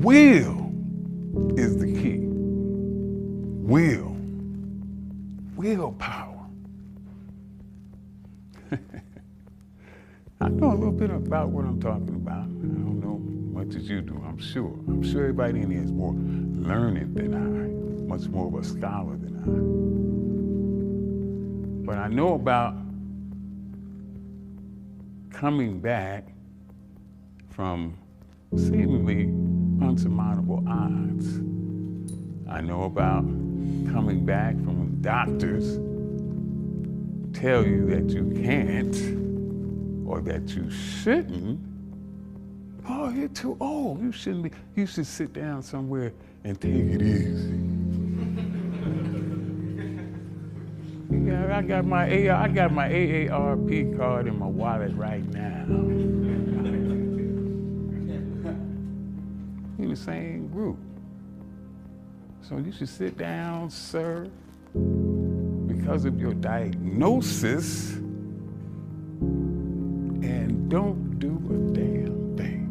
Will is the key. Willpower. I know a little bit about what I'm talking about. I don't know much as you do, I'm sure. I'm sure everybody in here is more learned than I, much more of a scholar than I. But I know about coming back from seemingly unsurmountable odds. I know about coming back from when doctors tell you that you can't or that you shouldn't. Oh, you're too old. You shouldn't be. You should sit down somewhere and take it easy. Yeah, I got my AARP card in my wallet right now. In the same group. So you should sit down, sir, because of your diagnosis, and don't do a damn thing.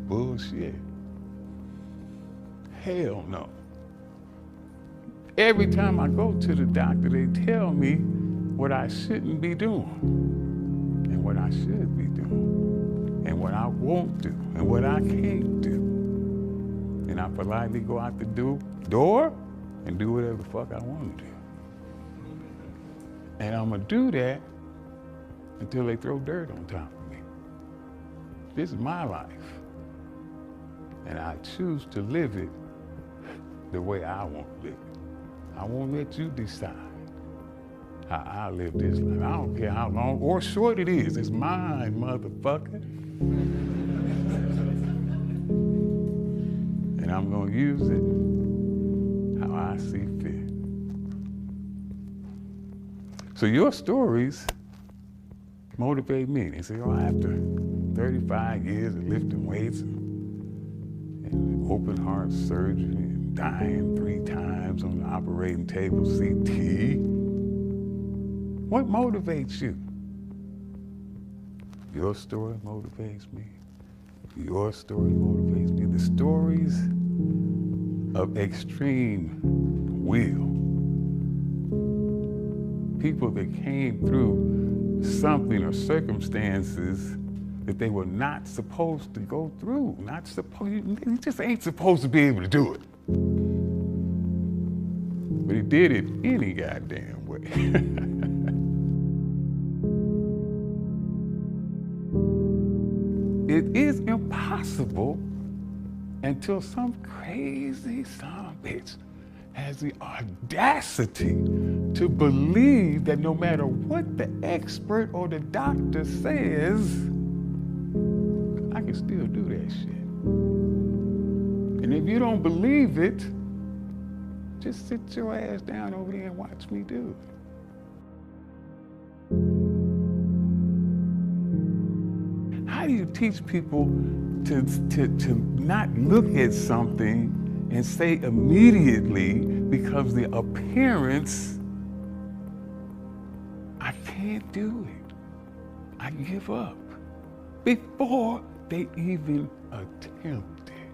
Bullshit. Hell no. Every time I go to the doctor, they tell me what I shouldn't be doing, and what I should be doing, and what I won't do, and what I can't do. And I politely go out the door and do whatever the fuck I want to do. And I'm gonna do that until they throw dirt on top of me. This is my life. And I choose to live it the way I want to live it. I won't let you decide how I live this life. I don't care how long or short it is. It's mine, motherfucker. And I'm gonna use it how I see fit. So your stories motivate me. They say, oh, after 35 years of lifting weights and open heart surgery and dying 3 times on the operating table, CT, what motivates you? Your story motivates me. Your story motivates me. The stories of extreme will. People that came through something or circumstances that they were not supposed to go through. You just ain't supposed to be able to do it. But he did it any goddamn way. It is impossible until some crazy son of a bitch has the audacity to believe that no matter what the expert or the doctor says, I can still do that shit. And if you don't believe it, just sit your ass down over there and watch me do it. How do you teach people to not look at something and say immediately, because the appearance, I can't do it, I give up, before they even attempt it?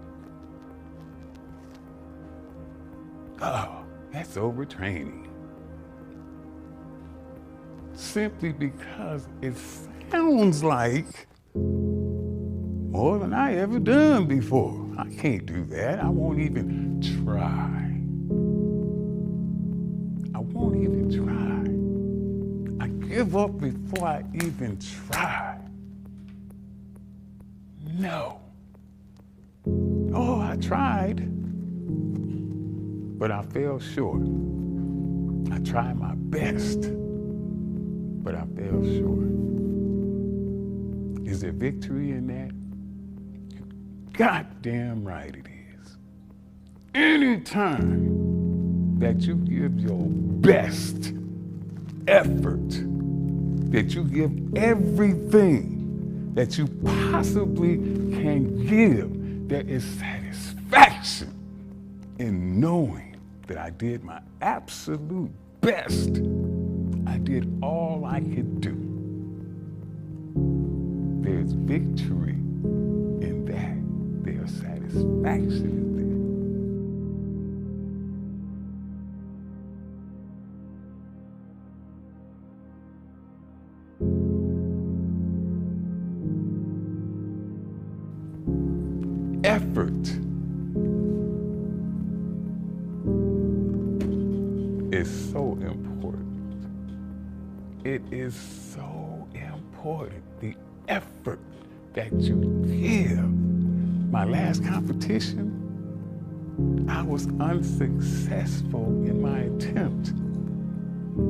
Oh, that's overtraining. Simply because it sounds like more than I ever done before. I can't do that. I won't even try. I won't even try. I give up before I even try. No. Oh, I tried, but I fell short. I tried my best, but I fell short. Is there victory in that? Goddamn right it is. Anytime that you give your best effort, that you give everything that you possibly can give, there is satisfaction in knowing that I did my absolute best. I did all I could do. there's victory in that. There's satisfaction in that. Effort is so important. It is so important. The effort that you give. My last competition, I was unsuccessful in my attempt,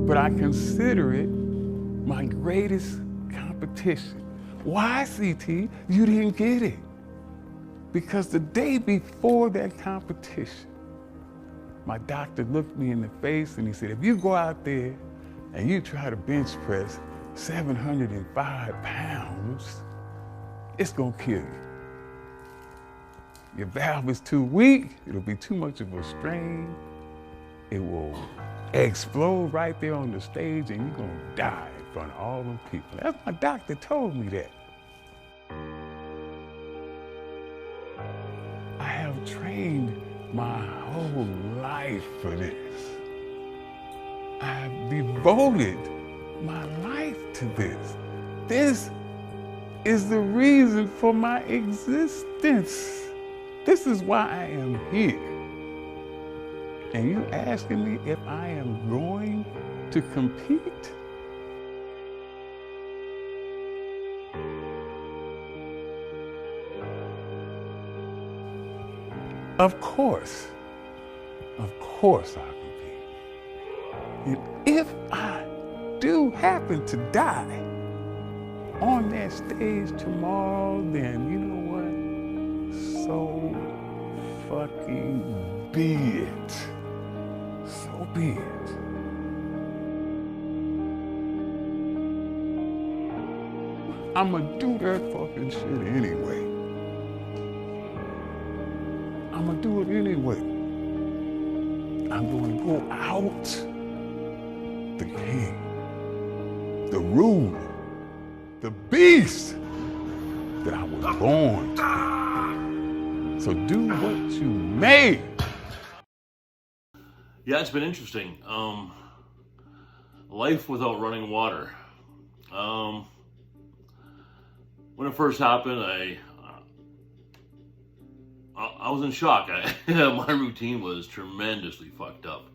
but I consider it my greatest competition. Why, CT? You didn't get it. Because the day before that competition, my doctor looked me in the face and he said, if you go out there and you try to bench press 705 pounds, it's gonna kill you. Your valve is too weak, it'll be too much of a strain, it will explode right there on the stage and you're gonna die in front of all them people. That's my doctor told me that. I have trained my whole life for this. I've devoted my life to this. This is the reason for my existence. This is why I am here. And you asking me if I am going to compete? Of course I'll compete. And if I do happen to die on that stage tomorrow, then you know what? So fucking be it. So be it. I'ma do that fucking shit anyway. I'm gonna do it anyway. I'm gonna go out the king, the ruler, the beast that I was born to. So do what you may. Yeah, it's been interesting. Life without running water. When it first happened, I was in shock. My routine was tremendously fucked up.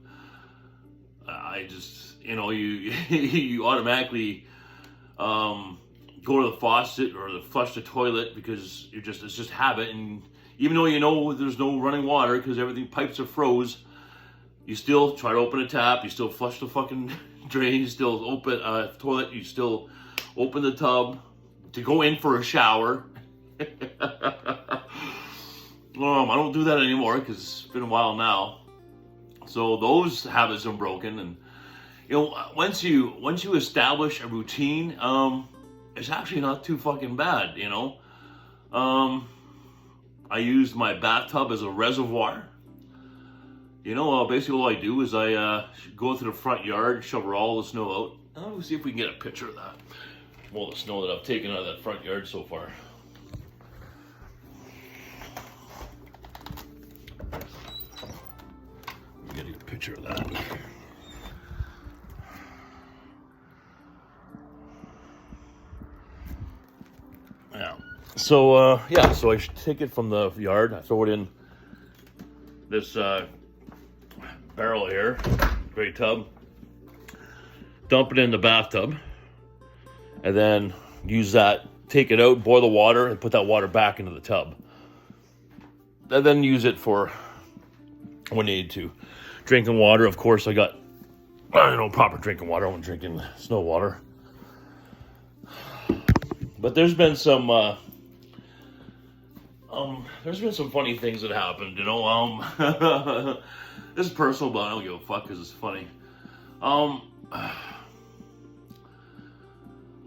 I just, you automatically go to the faucet or flush the toilet because it's just habit. And even though you know there's no running water because pipes are froze, you still try to open a tap. You still flush the fucking drain. You still open toilet. You still open the tub to go in for a shower. I don't do that anymore because it's been a while now. So those habits are broken, and once you establish a routine, it's actually not too fucking bad. I use my bathtub as a reservoir. Basically all I do is I go to the front yard, shovel all the snow out. Let's see if we can get a picture of that. All the snow that I've taken out of that front yard so far. Getting a picture of that. Yeah. So so I take it from the yard. I throw it in this barrel here, gray tub. Dump it in the bathtub, and then use that. Take it out, boil the water, and put that water back into the tub. And then use it for when needed to. Drinking water, of course, I got proper drinking water. I'm drinking snow water. But there's been some funny things that happened. This is personal, but I don't give a fuck because it's funny.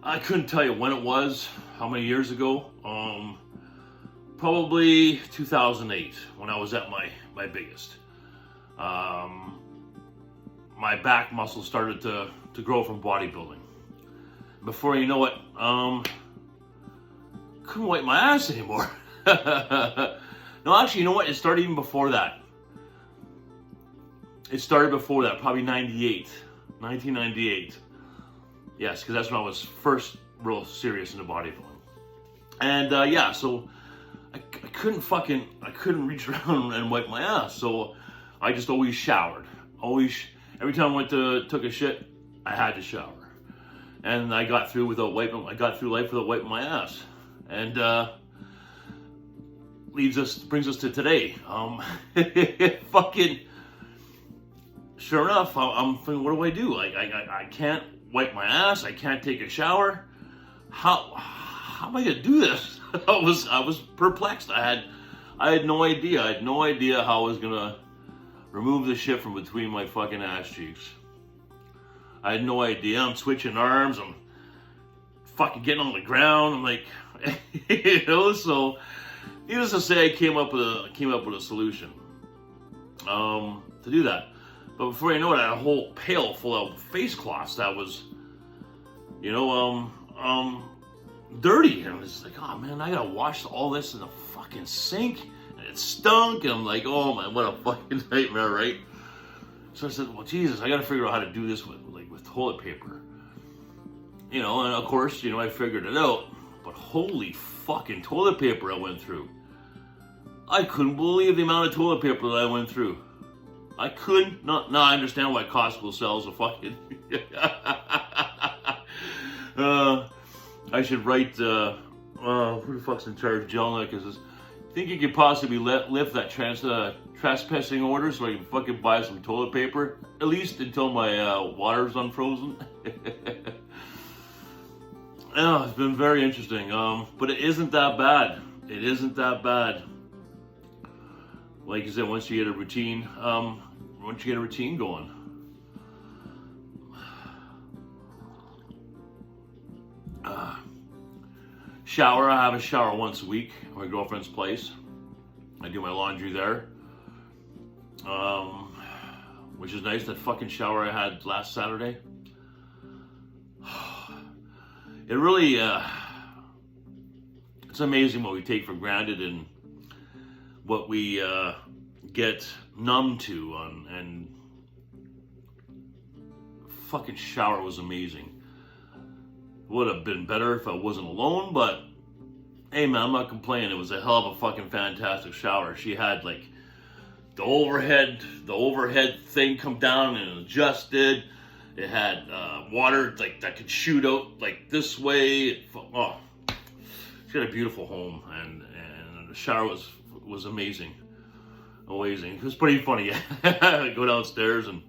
I couldn't tell you when it was, how many years ago. Probably 2008 when I was at my biggest. My back muscle started to grow from bodybuilding. Before you know it, couldn't wipe my ass anymore. No, actually, you know what? It started even before that. It started before that, probably 1998. Yes, because that's when I was first real serious into bodybuilding. And yeah, so I couldn't reach around and wipe my ass. So I just always showered. Every time I took a shit, I had to shower. And I got through life without wiping my ass. And brings us to today. Fucking, sure enough, I'm thinking, what do I do? I can't wipe my ass. I can't take a shower. How am I gonna do this? I was perplexed. I had no idea. I had no idea how I was gonna remove the shit from between my fucking ass cheeks. I had no idea. I'm switching arms. I'm fucking getting on the ground. I'm like, you know. So, needless to say, I came up with a solution to do that. But before you know it, I had a whole pail full of face cloths that was, you know, dirty. And I was like, oh man, I gotta wash all this in the fucking sink. And it stunk. And I'm like, oh man, what a fucking nightmare, right? So I said, well, Jesus, I gotta figure out how to do this with toilet paper. You know, and of course, you know, I figured it out. But holy fucking toilet paper I went through. I couldn't believe the amount of toilet paper that I went through. I could not. Now I understand why Costco sells a fucking. I should write. Who the fuck's in charge of Jelna? Because think you could possibly lift that trespassing order so I can fucking buy some toilet paper, at least until my water's unfrozen. Yeah, it's been very interesting. But it isn't that bad. It isn't that bad. Like I said, once you get a routine going. Shower, I have a shower once a week at my girlfriend's place. I do my laundry there. Which is nice. That fucking shower I had last Saturday. It really, it's amazing what we take for granted and what we get numb to and fucking shower was amazing. Would have been better if I wasn't alone, but hey man, I'm not complaining. It was a hell of a fucking fantastic shower. She had like the overhead thing come down and adjusted. It had water like that could shoot out like this way. Oh, she had a beautiful home, and the shower was amazing. Amazing. It was pretty funny. I go downstairs and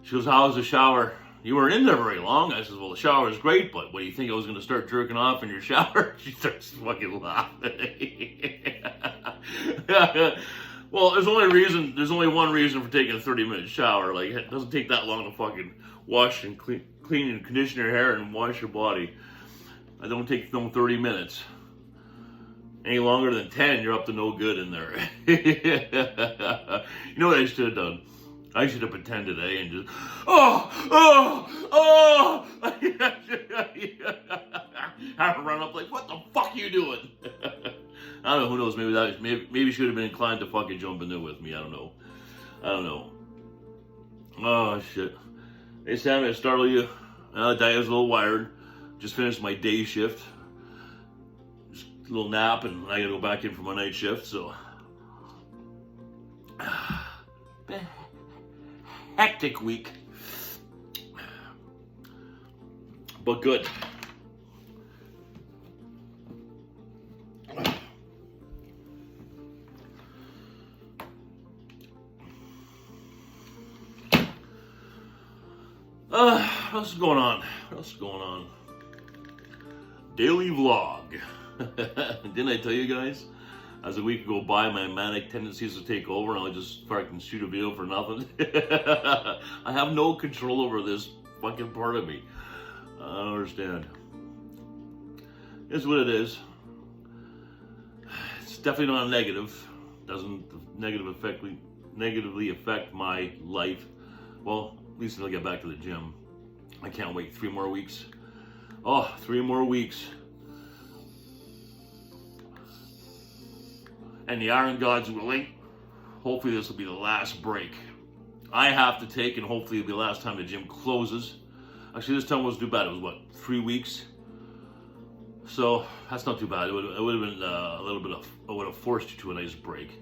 she goes, "How was the shower? You weren't in there very long." I says, "Well, the shower is great, but what do you think I was going to start jerking off in your shower?" She starts fucking laughing. Well, there's only one reason for taking a 30-minute shower. Like, it doesn't take that long to fucking wash and clean and condition your hair and wash your body. I don't take 30 minutes. Any longer than 10, you're up to no good in there. You know what I should have done? I should have pretended, and just, have to run up like, what the fuck are you doing? I don't know, who knows, maybe she would have been inclined to fucking jump in there with me, I don't know. Oh, shit. Hey, Sam, I startle you. Diane's a little wired. Just finished my day shift. Just a little nap, and I gotta go back in for my night shift, so. Hectic week, but good. What else is going on? Daily vlog. Didn't I tell you guys? As the week go by, my manic tendencies to take over, and I'll just fucking shoot a video for nothing. I have no control over this fucking part of me. I don't understand. It's what it is. It's definitely not a negative. Doesn't negatively affect my life. Well, at least until I get back to the gym. I can't wait 3 more weeks. Oh, 3 more weeks. and the iron God's willing, hopefully this will be the last break I have to take, and hopefully it'll be the last time the gym closes. Actually, this time wasn't too bad. It was, what, 3 weeks? So that's not too bad. It would have been a little bit of, I would have forced you to a nice break.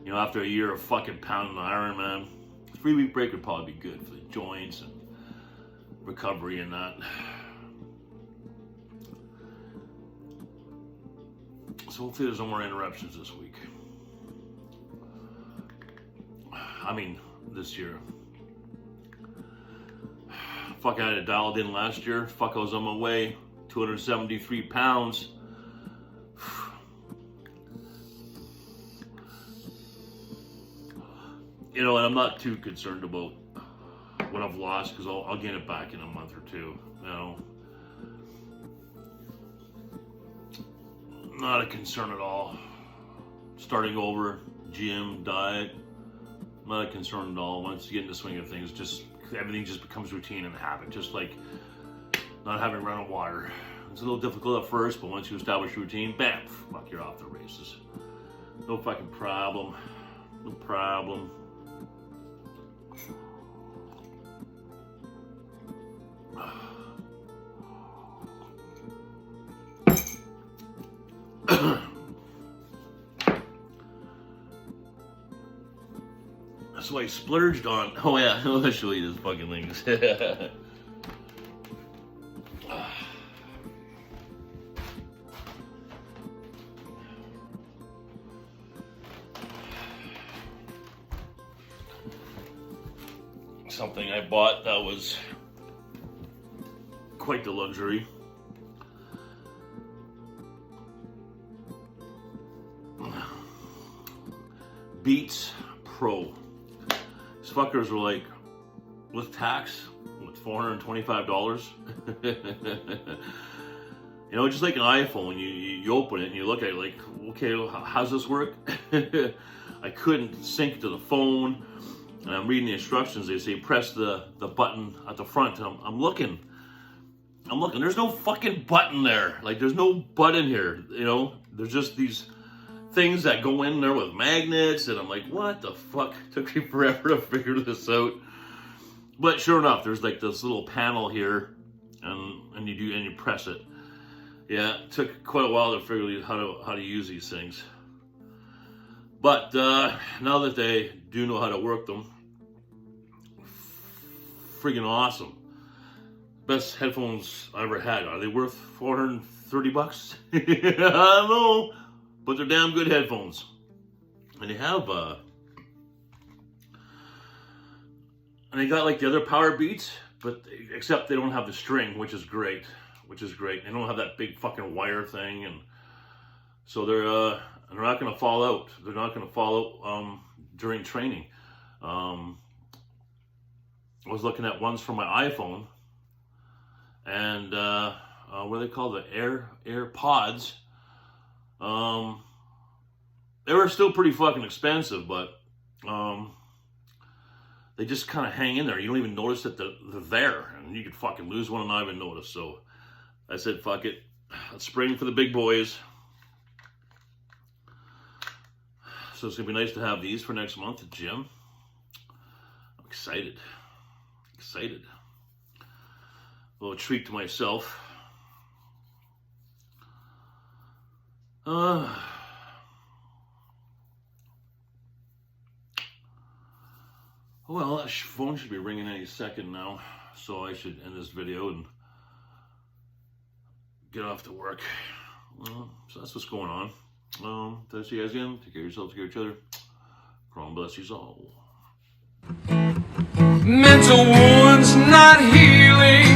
You know, after a year of fucking pounding the iron, man, a 3-week break would probably be good for the joints and recovery and that. So hopefully there's no more interruptions this week. I mean, this year. Fuck, I had it dialed in last year. Fuck, I was on my way. 273 pounds. You know, and I'm not too concerned about what I've lost, because I'll gain it back in a month or two. You know, not a concern at all. Starting over, gym, diet, not a concern at all. Once you get in the swing of things, just everything just becomes routine and habit. Just like not having running water. It's a little difficult at first, but once you establish routine, bam, fuck, you're off the races. No fucking problem. No problem. So I splurged on, oh yeah, I'll show you this fucking things. Something I bought that was quite the luxury. Beats Pro. These fuckers were like, with tax, with $425. You know, just like an iPhone, you open it and you look at it like, okay, how's this work? I couldn't sync it to the phone. And I'm reading the instructions. They say press the button at the front. And I'm looking. There's no fucking button there. Like, there's no button here. You know, there's just these things that go in there with magnets. And I'm like, what the fuck? Took me forever to figure this out. But sure enough, there's like this little panel here, and you press it. Yeah, it took quite a while to figure out how to use these things. But now that they do know how to work them, friggin' awesome. Best headphones I ever had. Are they worth $430? I don't know, but they're damn good headphones. And they have, and they got like the other Power Beats, but except they don't have the string, which is great. They don't have that big fucking wire thing, and so they're not going to fall out. They're not going to fall out during training. I was looking at ones from my iPhone, and what are they called? The AirPods. They were still pretty fucking expensive, but they just kind of hang in there. You don't even notice that they're there, and you could fucking lose one and not even notice. So I said, fuck it. Let's spring for the big boys. So it's going to be nice to have these for next month at the gym. I'm excited. A little treat to myself. Well, that phone should be ringing any second now. So I should end this video and get off to work. So that's what's going on. I'll see you guys again. Take care of yourselves, take care of each other. God bless you all. Mental wounds not healing,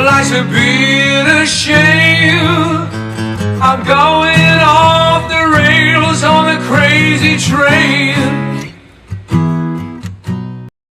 life's a bitter shame. I'm going off the rails on a crazy train.